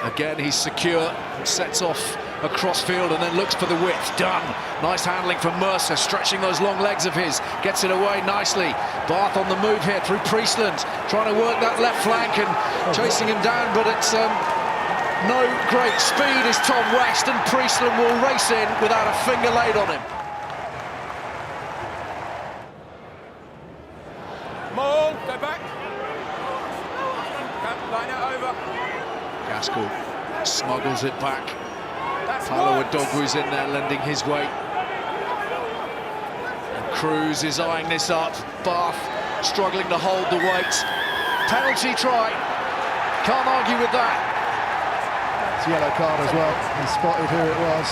Again, he's secure, sets off across field and then looks for the width. Done. Nice handling from Mercer, stretching those long legs of his. Gets it away nicely. Bath on the move here through Priestland, trying to work that left flank and chasing him down, but it's no great speed is Tom West, and Priestland will race in without a finger laid on him. Come on, go back. Line it over. Gaskell smuggles it back. Paolo Adogwu's in there lending his weight. And Cruz is eyeing this up. Bath struggling to hold the weight. Penalty try. Can't argue with that. It's a yellow card as well. He spotted who it was.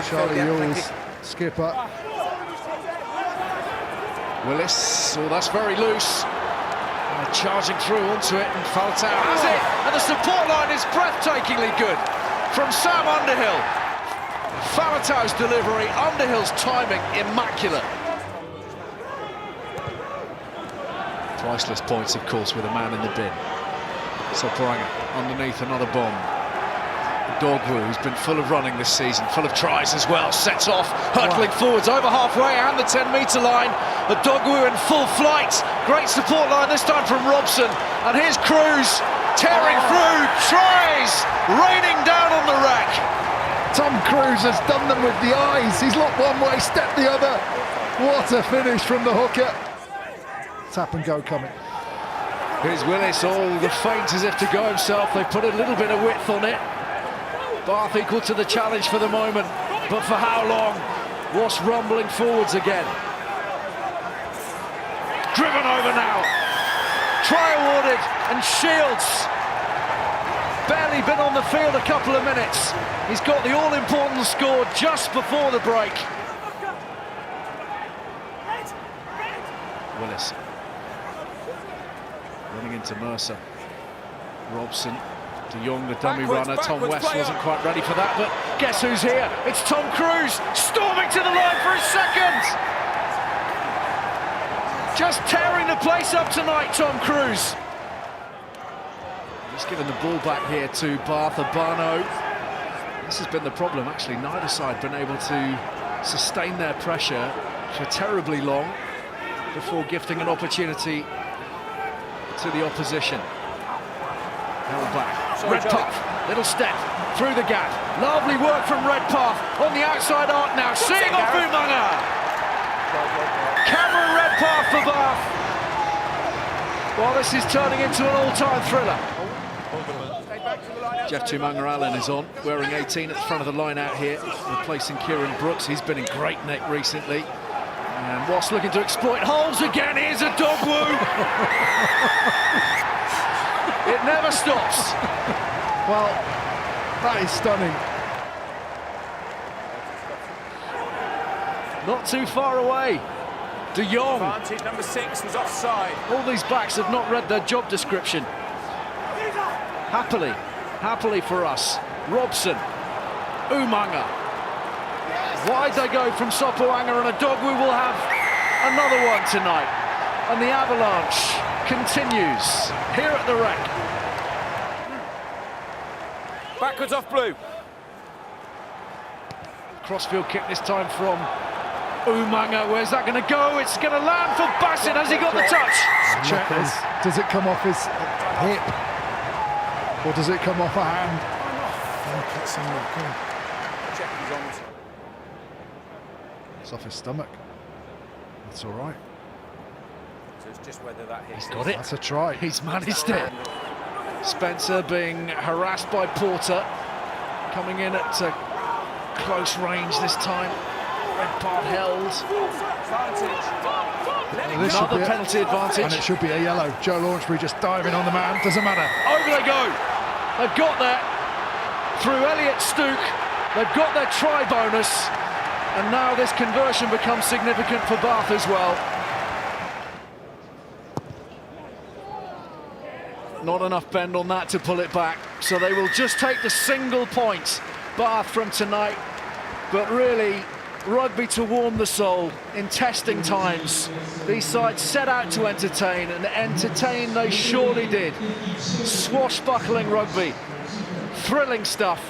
Charlie Ewell's skipper. Willis, oh, that's very loose. Charging through onto it, and Falcons has it, and the support line is breathtakingly good from Sam Underhill. Falatau's delivery, Underhill's timing, immaculate. Priceless points, of course, with a man in the bin. Sopranga underneath another bomb. Adogwu, who's been full of running this season, full of tries as well, sets off, hurtling forwards over halfway and the 10-metre line. Adogwu in full flight. Great support line this time from Robson. And here's Cruz tearing through, tries, raining down on the wreck. Tom Cruz has done them with the eyes. He's looked one way, stepped the other. What a finish from the hooker. Tap and go coming. Here's Willis, all the feint as if to go himself. They put a little bit of width on it. Bath equal to the challenge for the moment, but for how long? Wasps rumbling forwards again. Driven over now. Try awarded, and Shields barely been on the field a couple of minutes. He's got the all-important score just before the break. Willis running into Mercer. Robson. De Jong, the dummy runner. Tom West wasn't quite ready for that, but guess who's here? It's Tom Cruz, storming to the line for his second. Just tearing the place up tonight, Tom Cruz. Just giving the ball back here to Bath. Abano. This has been the problem, actually. Neither side been able to sustain their pressure for terribly long before gifting an opportunity to the opposition. Held back. Redpath, little step through the gap. Lovely work from Redpath on the outside arc now. Seeing off Umanga. Cameron Redpath for Bath. Well, this is turning into an all-time thriller. Jeff Tumanga-Allen is on, wearing 18 at the front of the line out here, replacing Kieran Brooks. He's been in great nick recently. And Wasps looking to exploit holes again. Here's Adogwu. It never stops. Well, that is stunning. Not too far away. De Jong. Advantage number 6 was offside. All these backs have not read their job description. Happily for us. Robson. Umanga. Wide they go from Sopoaga, and Adogwu will have another one tonight. And the avalanche continues here at the Rec. Backwards off blue. Crossfield kick this time from Umanga. Where's that going to go? It's going to land for Bassett. Has he got the touch? Check this. Does it come off his hip? Or does it come off a hand? Check his arms. It's off his stomach. That's all right. So it's just whether that hits. He's got it. That's a try. He's managed it. Spencer being harassed by Porter. Coming in at close range this time. Redpath held. Another penalty advantage. And it should be a yellow. Joe Launchbury just diving on the man. Doesn't matter. Over they go. They've got there through Elliot Stook. They've got their try bonus. And now this conversion becomes significant for Bath as well. Not enough bend on that to pull it back. So they will just take the single point, Bath, from tonight. But really, rugby to warm the soul in testing times. These sides set out to entertain, and entertain they surely did. Swashbuckling rugby, thrilling stuff.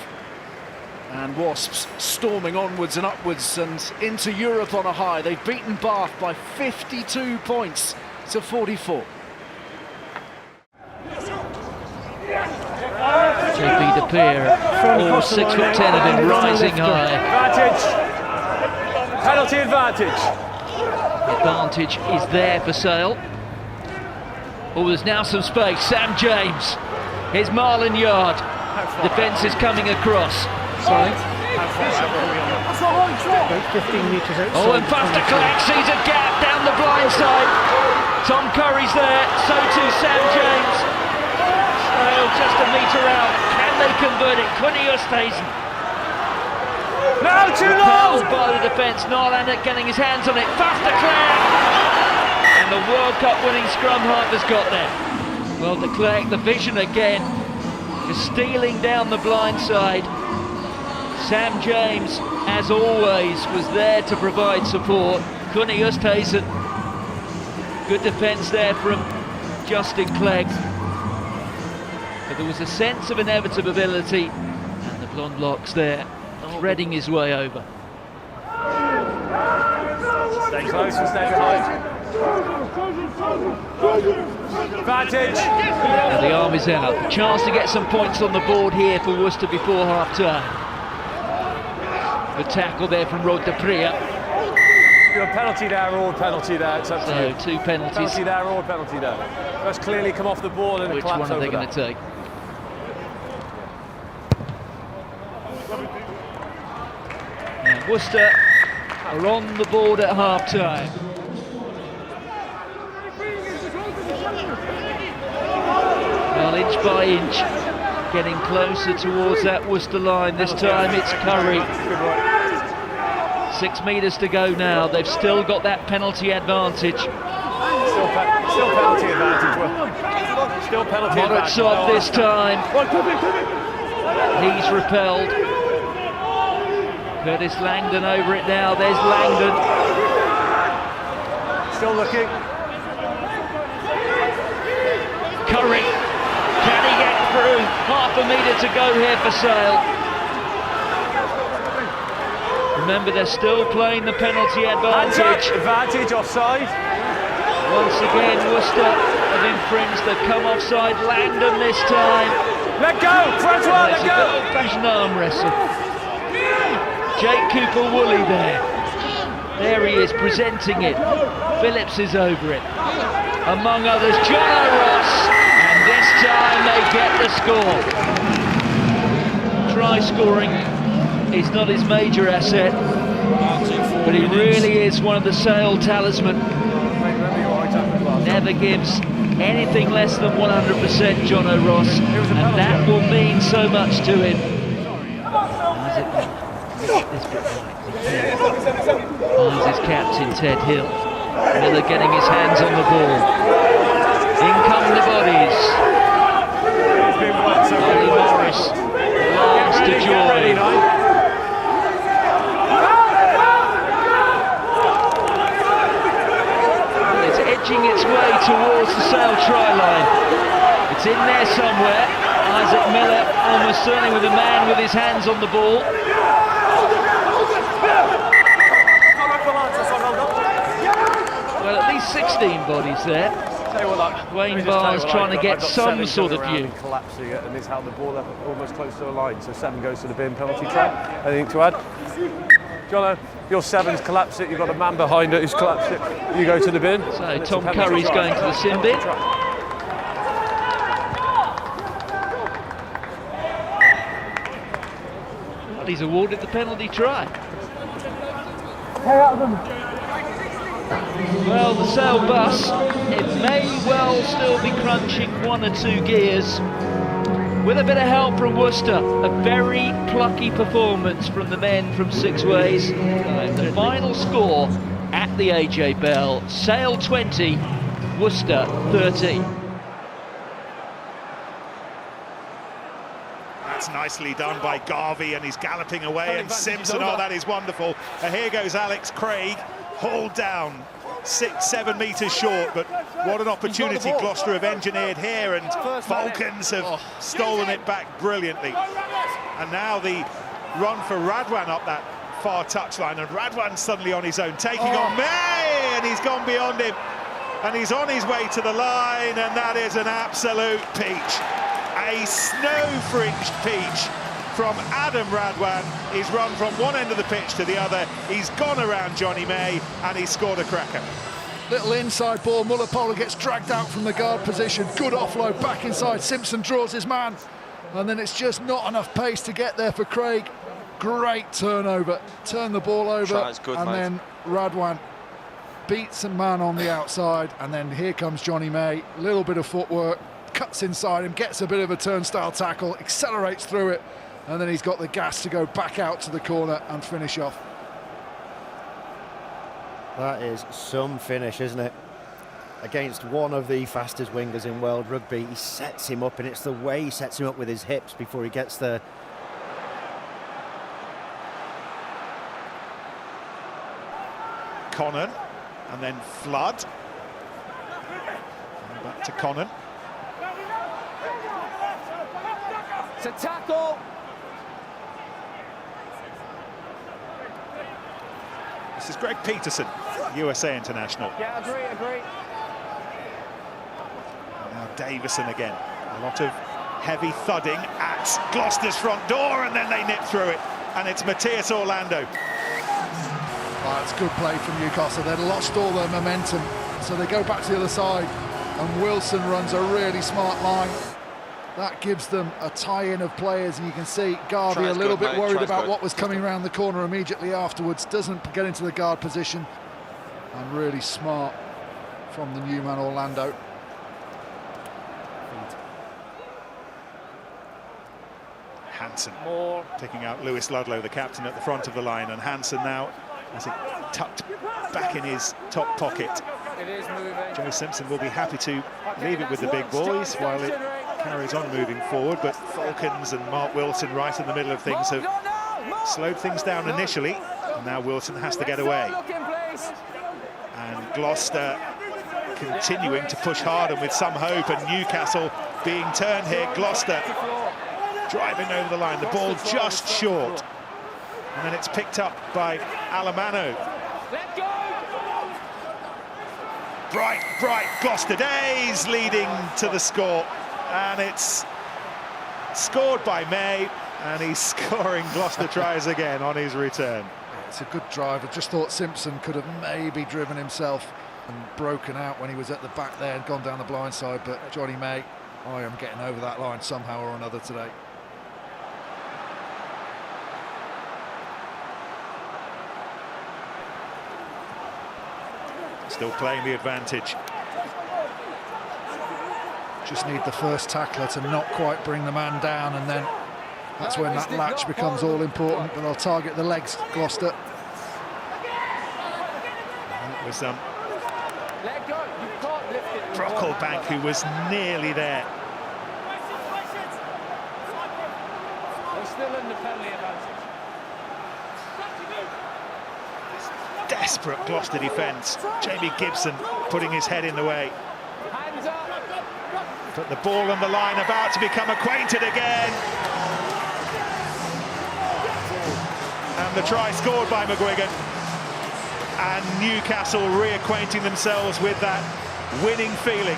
And Wasps storming onwards and upwards and into Europe on a high. They've beaten Bath by 52 points to 44. JP De Peer, all 6'10", have been rising high. Advantage. Penalty advantage. The advantage is there for Sale. Oh, there's now some space. Sam James. Here's Marlon Yard. Defence is coming across. Sorry. 15 metres outside. Oh, and Fasterclack sees a gap down the blind side. Tom Curry's there, so too Sam James. Sale just a metre out. Can they convert it? Quinny Oosthuizen. No, too low! Repelled by the defence. Nylander getting his hands on it. Fasterclack! And the World Cup winning scrum half has got there. Well, de Klerk, the vision again. Just stealing down the blind side. Sam James, as always, was there to provide support. Quinny Oosthuizen. Good defence there from Justin Clegg. But there was a sense of inevitability, and the blonde locks there, threading his way over. Stay close and stay behind. Advantage. Now the arm is out. A chance to get some points on the board here for Worcester before half-time. The tackle there from Rod de Priya. You're a penalty there or a penalty there. It's up to you. So two penalties. Penalty there or a penalty there. That's clearly come off the ball and Which a collapse one are they over going to take? And Worcester are on the board at half-time. Well, inch by inch, getting closer towards that Worcester line. This time it's Curry. 6 metres to go now. They've still got that penalty advantage. Still penalty advantage. Still penalty advantage. Morotsov this time. He's repelled. Curtis Langdon over it now. There's Langdon. Still looking. Curry. Can he get through? Half a metre to go here for Sale. Remember, they're still playing the penalty advantage. Advantage offside. Once again, Worcester have infringed. They've come offside. Langdon this time. Let go! Francois, let go! Old-fashioned arm wrestle. Jake Cooper-Woolley there. There he is, presenting it. Phillips is over it. Among others, John Ross. And this time they get the score. Try scoring is not his major asset, but he really is one of the Sale talisman. Never gives anything less than 100%, John O'Ross, and that will mean so much to him. Finds his captain, Ted Hill. Miller getting his hands on the ball. In come the bodies. Ollie Morris belongs to Joy. Edging its way towards the Sale try line. It's in there somewhere. Isaac Miller almost certainly with a man with his hands on the ball. Well, at least 16 bodies there. Wayne Barr's trying to get some sort of view. Collapsing it, and it's held the ball up almost close to the line. So 7 goes to the bin, penalty try. Anything to add? Jono, your 7's collapsed it, you've got a man behind it who's collapsed it, you go to the bin. So Tom Curry's going to the sin bin. Well, he's awarded the penalty try. Well, the Sale bus, it may well still be crunching 1 or 2 gears. With a bit of help from Worcester, a very plucky performance from the men from Six Ways. The final score at the AJ Bell, Sale 20, Worcester 13. That's nicely done by Garvey, and he's galloping away, and Simpson, oh, that is wonderful. And here goes Alex Craig, hauled down 6-7 metres short, but what an opportunity Gloucester have engineered here, and Falcons have stolen it back brilliantly. And now the run for Radwan up that far touchline, and Radwan suddenly on his own, taking on May, and he's gone beyond him, and he's on his way to the line, and that is an absolute peach. A snow-fringed peach from Adam Radwan. He's run from one end of the pitch to the other, he's gone around Johnny May, and he's scored a cracker. Little inside ball, Muller-Polar gets dragged out from the guard position, good offload, back inside, Simpson draws his man, and then it's just not enough pace to get there for Craig. Great turnover, turn the ball over, then Radwan beats a man on the outside, and then here comes Johnny May, little bit of footwork, cuts inside him, gets a bit of a turnstile tackle, accelerates through it, and then he's got the gas to go back out to the corner and finish off. That is some finish, isn't it? Against one of the fastest wingers in world rugby, he sets him up, and it's the way he sets him up with his hips before he gets there. Connon, and then Flood. And back to Connon. It's a tackle. This is Greg Peterson, USA international. Yeah, agree. And now Davison again. A lot of heavy thudding at Gloucester's front door, and then they nip through it. And it's Matthias Orlando. It's good play from Newcastle. They'd lost all their momentum, so they go back to the other side, and Wilson runs a really smart line. That gives them a tie-in of players, and you can see Garvey a little bit worried about what was coming around the corner immediately afterwards, doesn't get into the guard position, and really smart from the new man Orlando. Hansen taking out Lewis Ludlow, the captain, at the front of the line, and Hansen now has it tucked back in his top pocket. It is moving. Joe Simpson will be happy to leave it with the big boys while it carries on moving forward, but Falcons and Mark Wilson right in the middle of things have slowed things down initially, and now Wilson has to get away. And Gloucester continuing to push hard and with some hope, and Newcastle being turned here. Gloucester driving over the line, the ball just short, and then it's picked up by Alamano. Bright Gloucester days leading to the score, and it's scored by May, and he's scoring Gloucester tries again on his return. It's a good drive. I just thought Simpson could have maybe driven himself and broken out when he was at the back there and gone down the blind side, but Johnny May, I am getting over that line somehow or another today. Still playing the advantage. Just need the first tackler to not quite bring the man down, and then that's when that latch becomes all important, but they'll target the legs, Gloucester. It was Brocklebank who was nearly there. They're still in the penalty advantage. Desperate Gloucester defence. Jamie Gibson putting his head in the way. Hands up. Put the ball on the line, about to become acquainted again. And the try scored by McGuigan. And Newcastle reacquainting themselves with that winning feeling.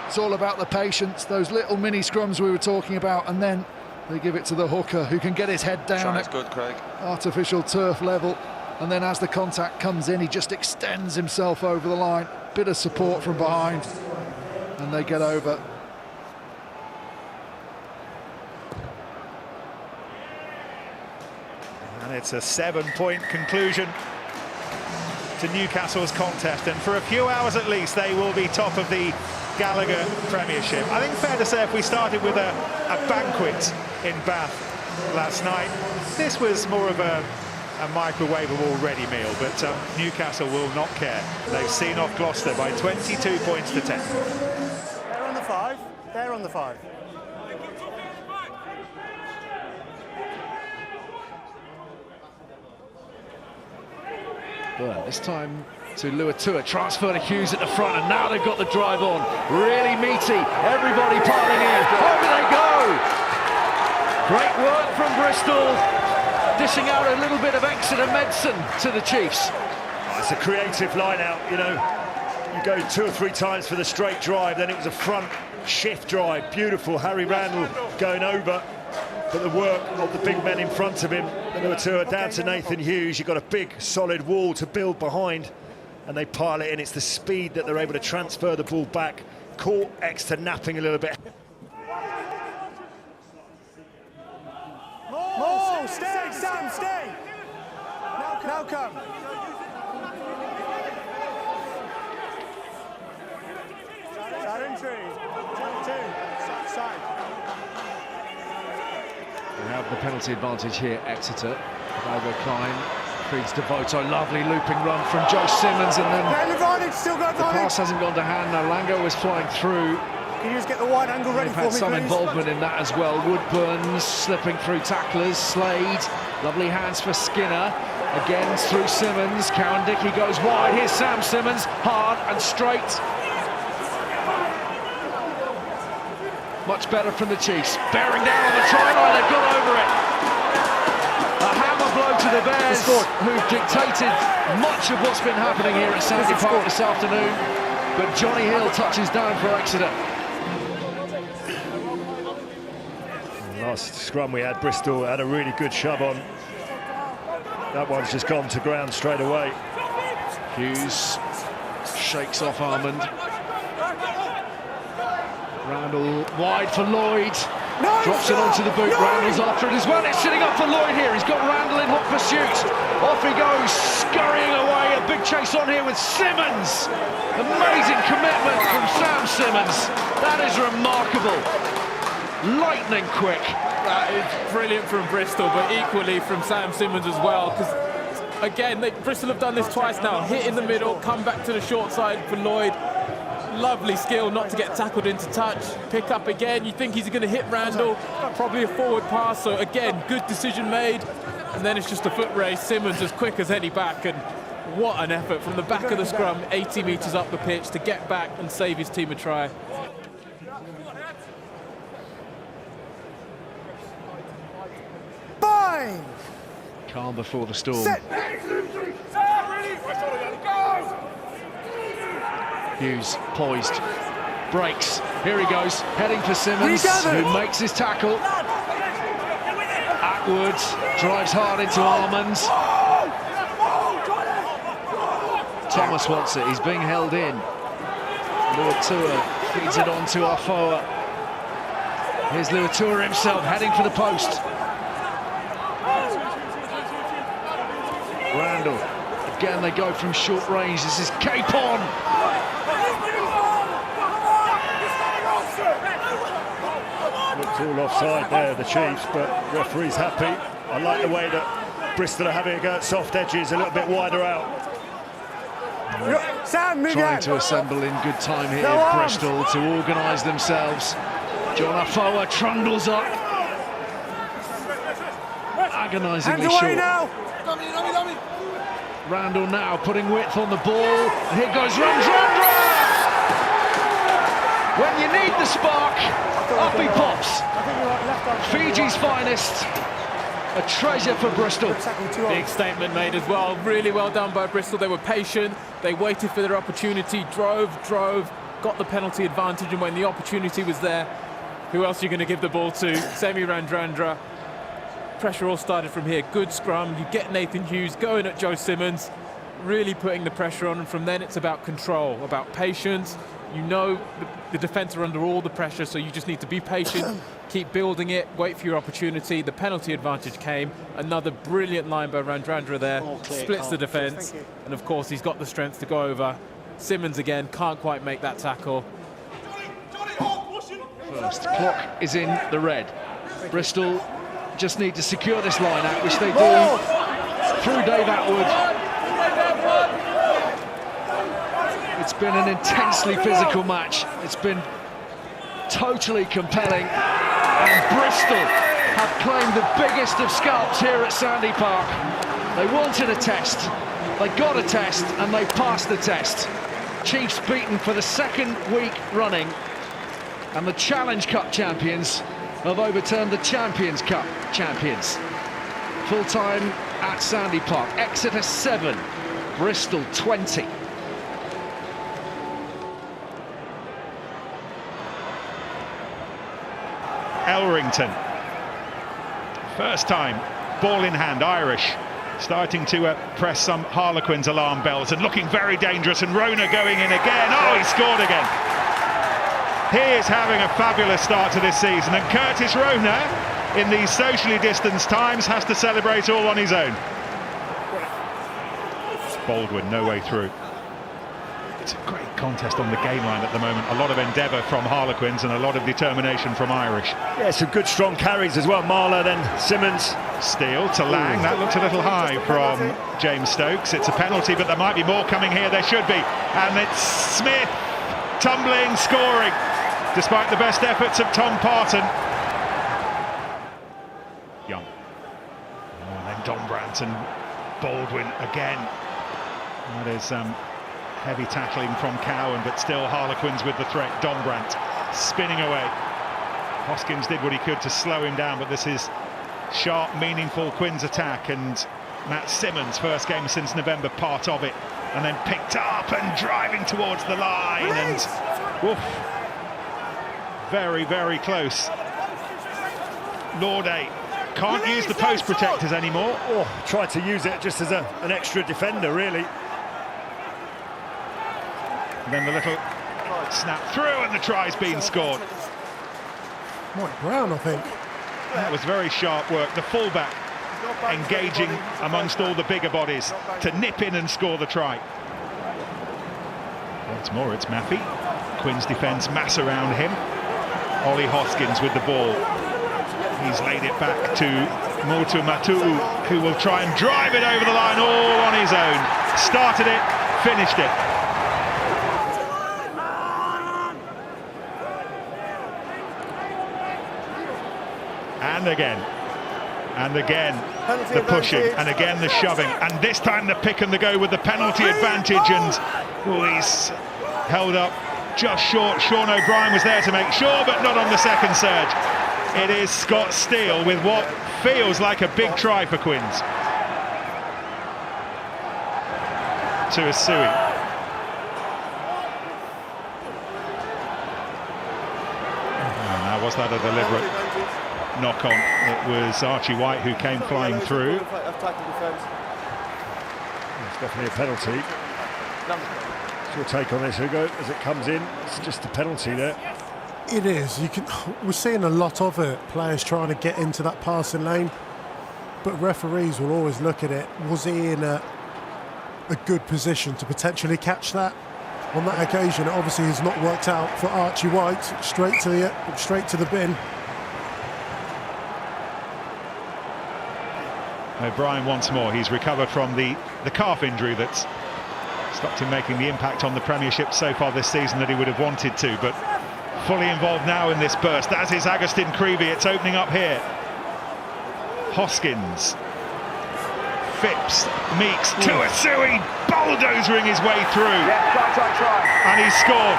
It's all about the patience, those little mini scrums we were talking about, and then they give it to the hooker who can get his head down at artificial turf level. And then as the contact comes in, he just extends himself over the line. Bit of support from behind, and they get over. And it's a 7-point conclusion to Newcastle's contest. And for a few hours at least, they will be top of the Gallagher Premiership. I think fair to say if we started with a banquet in Bath last night, this was more of a microwavable ready meal, but Newcastle will not care. They've seen off Gloucester by 22 points to 10. They're on the 5. They're on the 5. Well, this time to Luatua, transfer to Hughes at the front, and now they've got the drive on. Really meaty, everybody piling in. Over they go! Great work from Bristol, dishing out a little bit of Exeter medicine to the Chiefs. It's a creative line-out, you know. You go 2 or 3 times for the straight drive, then it was a front shift drive. Beautiful, Harry Randall going over. But the work of the big men in front of him, the Luatua down to Nathan Hughes. You've got a big, solid wall to build behind, and they pile it in. It's the speed that they're able to transfer the ball back. Caught Exeter napping a little bit. More! Stay, Sam, stay! Now come. We have the penalty advantage here, Exeter. Gallagher feeds Devoto, lovely looping run from Joe Simmons, and then the pass hasn't gone to hand. Now Lango is flying through. Can you just get the wide angle ready for me, Had some please? involvement in that as well. Woodburn slipping through tacklers. Slade, lovely hands for Skinner. Again through Simmons. Cowan Dickey goes wide. Here's Sam Simmons, hard and straight. Much better from the Chiefs. Bearing down on the try line, they've got over it. A hammer blow to the Bears, who've dictated much of what's been happening here at Sandy Park this afternoon. But Johnny Hill touches down for Exeter. Last scrum we had, Bristol had a really good shove on. That one's just gone to ground straight away. Hughes shakes off Armand. Randall wide for Lloyd. Drops it onto the boot. Randall's after it as well. It's sitting up for Lloyd here. He's got Randall in hot pursuit. Off he goes, scurrying away. A big chase on here with Simmons. Amazing commitment from Sam Simmons. That is remarkable. Lightning quick. That is brilliant from Bristol, but equally from Sam Simmons as well. Because again, Bristol have done this twice now. Hit in the middle, come back to the short side for Lloyd. Lovely skill not to get tackled into touch. Pick up again. You think he's going to hit Randall. Probably a forward pass. So again, good decision made. And then it's just a foot race. Simmons as quick as any back. And what an effort from the back of the scrum, 80 metres up the pitch to get back and save his team a try. Fine! Calm before the storm. Set. Hughes poised, breaks. Here he goes, heading for Simmons, who makes his tackle. Atwood drives hard into Armand. Thomas wants it, he's being held in. Luatua feeds it on to Afoa. Here's Luatua himself, heading for the post. Randall, again they go from short range. This is Capon. Looks all offside there, the Chiefs, but referee's happy. I like the way that Bristol are having a go at soft edges, a little bit wider out. Sam, move Trying to assemble in good time here, Bristol, to organise themselves. John Afoa trundles up. Agonisingly short. Now. Randall now putting width on the ball. And here goes Randrandra! When you need the spark, up he pops. Fiji's finest. A treasure for Bristol. Big statement made as well. Really well done by Bristol. They were patient. They waited for their opportunity. Drove. Got the penalty advantage. And when the opportunity was there, who else are you going to give the ball to? Semi Randrandra. Pressure all started from here. Good scrum. You get Nathan Hughes going at Joe Simmons. Really putting the pressure on. And from then it's about control, about patience. You know the defence are under all the pressure, so you just need to be patient, keep building it, wait for your opportunity. The penalty advantage came. Another brilliant line by Randrandra there. Splits the defence. And of course, he's got the strength to go over. Simmons again, can't quite make that tackle. First clock is in the red. Bristol just need to secure this line out, which they do through Dave Atwood. It's been an intensely physical match. It's been totally compelling. And Bristol have claimed the biggest of scalps here at Sandy Park. They wanted a test. They got a test and they passed the test. Chiefs beaten for the second week running, and the Challenge Cup champions have overturned the Champions Cup champions. Full time at Sandy Park. Exeter 7, Bristol 20. Elrington. First time, ball in hand, Irish. Starting to press some Harlequins alarm bells and looking very dangerous, and Rona going in again. Oh, he scored again. He is having a fabulous start to this season, and Curtis Rona, in these socially distanced times, has to celebrate all on his own. Baldwin, no way through. It's a great contest on the game line at the moment. A lot of endeavour from Harlequins and a lot of determination from Irish. Yeah, some good strong carries as well. Marler, then Simmons. Steele to Lang. That looked a little high from James Stokes. It's a penalty, but there might be more coming here. There should be. And it's Smith tumbling, scoring, despite the best efforts of Tom Parton. Young. And then Dombrandt and Baldwin again. That is heavy tackling from Cowan, but still Harlequins with the threat. Dombrandt spinning away. Hoskins did what he could to slow him down, but this is sharp, meaningful Quins attack, and Matt Simmons, first game since November, part of it, and then picked up and driving towards the line, and woof, very, very close. Lauday can't use the post protectors anymore. Oh, tried to use it just as an extra defender, really. And then the little snap through, and the try's been scored. Mike Brown, I think. That was very sharp work. The fullback engaging amongst all the bigger bodies to nip in and score the try. Once more, it's Maffey. Quins defence mass around him. Ollie Hoskins with the ball. He's laid it back to Motu Matu'u, who will try and drive it over the line all on his own. Started it, finished it. And again the pushing, and again the shoving, and this time the pick and the go with the penalty advantage, and he's held up just short. Sean O'Brien was there to make sure, but not on the second surge. It is Scott Steele with what feels like a big try for Quins. To Asui. Now, was that a deliberate knock-on? It was Archie White who came flying through. It's definitely a penalty. What's your take on this, Hugo, as it comes in? It's just a penalty there. It is. We're seeing a lot of it. Players trying to get into that passing lane, but referees will always look at it. Was he in a good position to potentially catch that? On that occasion, it obviously has not worked out for Archie White. Straight to the bin. O'Brien once more. He's recovered from the calf injury that's stopped him making the impact on the Premiership so far this season that he would have wanted to, but fully involved now in this burst. That is Agustin Creevy. It's opening up here. Hoskins, Phipps, Meeks, to Asui, bulldozering his way through. Try. And he scored.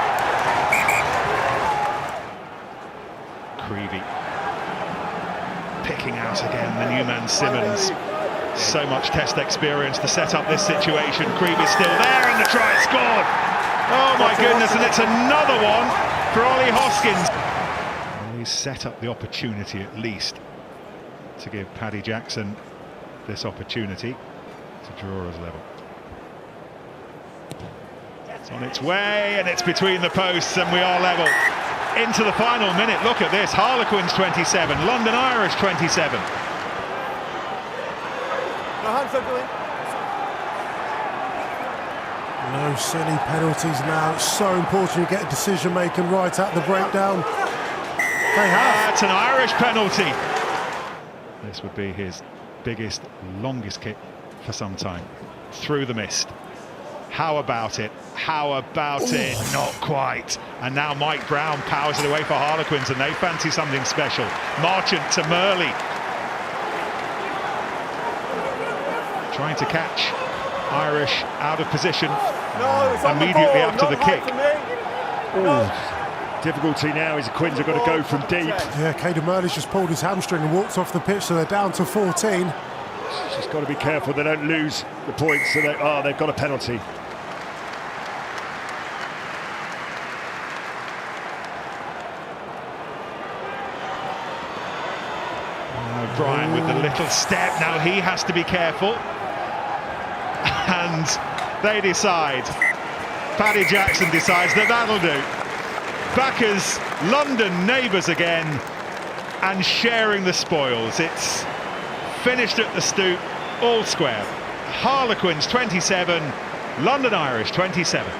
Creevy picking out again the new man Simmons. So much test experience to set up this situation. Creevy's still there, and the try is scored. Oh my goodness, and it's another one for Ollie Hoskins. Well, he's set up the opportunity at least to give Paddy Jackson this opportunity to draw us level. It's on its way, and it's between the posts, and we are level. Into the final minute, look at this. Harlequins 27, London Irish 27. No silly penalties now. It's so important to get a decision making right at the breakdown. They have. That's an Irish penalty. This would be his biggest, longest kick for some time. Through the mist. How about it? How about it? Not quite. And now Mike Brown powers it away for Harlequins, and they fancy something special. Marchant to Murley. Trying to catch Irish out of position immediately after the kick. Difficulty now is Quins have got to go from deep. Yeah, Caden Murley's just pulled his hamstring and walked off the pitch, so they're down to 14. Just got to be careful they don't lose the points. So they've got a penalty. Brian with the little step, now he has to be careful. And they decide, Paddy Jackson decides that that'll do. Back as London neighbours again and sharing the spoils. It's finished at the Stoop, all square. Harlequins 27, London Irish 27.